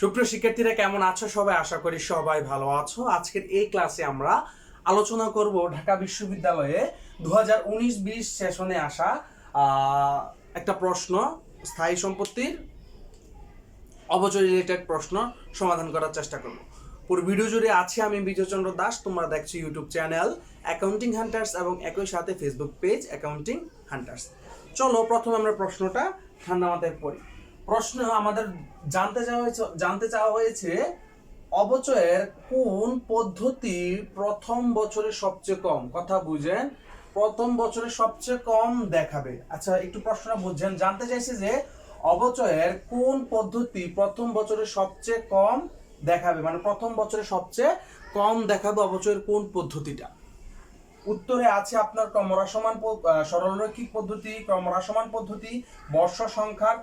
সুপ্রিয় শিক্ষার্থীরা কেমন আছো সবাই? আশা করি সবাই ভালো আছো। আজকের এই ক্লাসে আমরা আলোচনা করব ঢাকা বিশ্ববিদ্যালয়ে 2019-20 সেশনে আসা একটা প্রশ্ন, স্থায়ী সম্পত্তির অবচয় রিলেটেড প্রশ্ন সমাধান করার চেষ্টা করব। পুরো ভিডিও জুড়ে আছি আমি বিজয় চন্দ্র দাস। তোমরা দেখছো ইউটিউব চ্যানেল অ্যাকাউন্টিং হান্টার্স এবং একই সাথে ফেসবুক পেজ অ্যাকাউন্টিং হান্টার্স। চলো প্রথমে আমরা প্রশ্নটা ঠান্ডা মাথায় পড়ি। প্রশ্ন আমাদের জানতে চাওয়া হয়েছে অবচয়ের কোন পদ্ধতি প্রথম বছরে সবচেয়ে কম, কথা বুঝেন, প্রথম বছরে সবচেয়ে কম দেখাবে। আচ্ছা একটু প্রশ্নটা বুঝছেন, জানতে চাইছে যে অবচয়ের কোন পদ্ধতি প্রথম বছরে সবচেয়ে কম দেখাবে, মানে প্রথম বছরে সবচেয়ে কম দেখাবে অবচয়ের কোন পদ্ধতিটা। উত্তরে আছে আপনার ক্রমহ্রাসমান সরলরৈখিক পদ্ধতি, ক্রমহ্রাসমান পদ্ধতি, বর্ষ সংখ্যার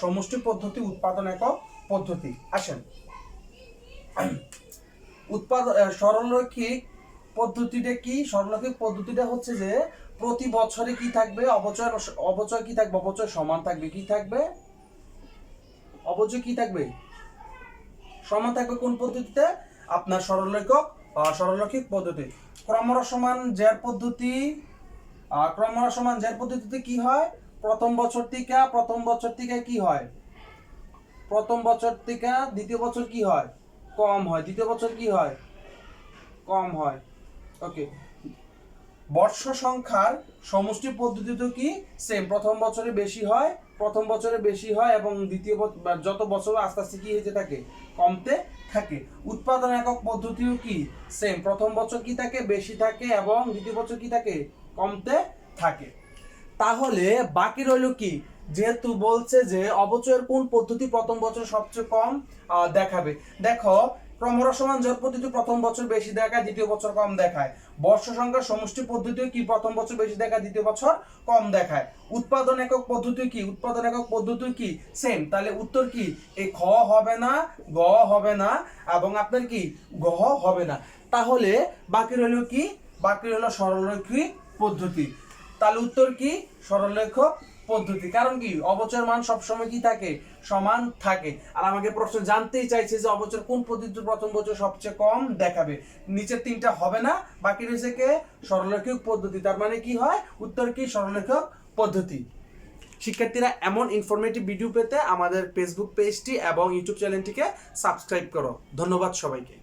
সমষ্টি পদ্ধতি, উৎপাদন একক পদ্ধতি। আসেন, সরলরৈখিক পদ্ধতিটা কি? সরলরৈখিক পদ্ধতিটা হচ্ছে যে প্রতি বছরে কি থাকবে, অবচয় কি থাকবে, অবচয় সমান থাকবে, কি থাকবে, অবচয় কি থাকবে, সমান থাকবে। কোন পদ্ধতিতে? আপনার সরলরৈখিক পদ্ধতি। ক্রমহ্রাসমান জের পদ্ধতি, ক্রমহ্রাসমান জের পদ্ধতিতে কি হয়, প্রথম বছর থেকে কি হয়, প্রথম বছর থেকে দ্বিতীয় বছর কি হয়, কম হয়, দ্বিতীয় বছর কি হয়, কম হয়। ওকে। বর্ষ সংখ্যার সমষ্টি পদ্ধতিতে কি সেম, প্রথম বছরে বেশি হয় এবং দ্বিতীয় যত বছর আস্তে আস্তে কি হতে থাকে, কমতে থাকে। উৎপাদন একক পদ্ধতিও কি সেম, প্রথম বছর কি থাকে, বেশি থাকে এবং দ্বিতীয় বছর কি থাকে, কমতে থাকে। তাহলে বাকি রইল কি, যেহেতু বলছে যে অবচয়ের কোন পদ্ধতি প্রথম বছর সবচেয়ে কম দেখাবে। দেখো, ক্রমহ্রাসমান জের পদ্ধতি প্রথম বছর বেশি দেখায়, দ্বিতীয় বছর কম দেখায়। বর্ষ সংখ্যার সমষ্টি পদ্ধতিও কি প্রথম বছর বেশি দেখায়, দ্বিতীয় বছর কম দেখায়। উৎপাদন একক পদ্ধতি কি সেম। তাহলে উত্তর কি, এই খ হবে না, গ হবে না এবং আপনার কি গ হবে না। তাহলে বাকি রইল কি, বাকি রইল সরলরৈখিক পদ্ধতি। তাহলে উত্তর কি, সরলরৈখিক পদ্ধতি। কারণ কি, অবচয়ের মান সবসময় কি থাকে, সমান থাকে। আর আমাকে প্রশ্ন জানতেই চাইছে যে অবচয়ের কোন পদ্ধতি প্রথম বছর সবচেয়ে কম দেখাবে। নিচের তিনটা হবে না, বাকি রয়েছে কে, সরলরৈখিক পদ্ধতি। তার মানে কি হয়, উত্তর কি, সরলরৈখিক পদ্ধতি। শিক্ষার্থীরা এমন ইনফরমেটিভ ভিডিও পেতে আমাদের ফেসবুক পেজটি এবং ইউটিউব চ্যানেলটিকে সাবস্ক্রাইব করো। ধন্যবাদ সবাইকে।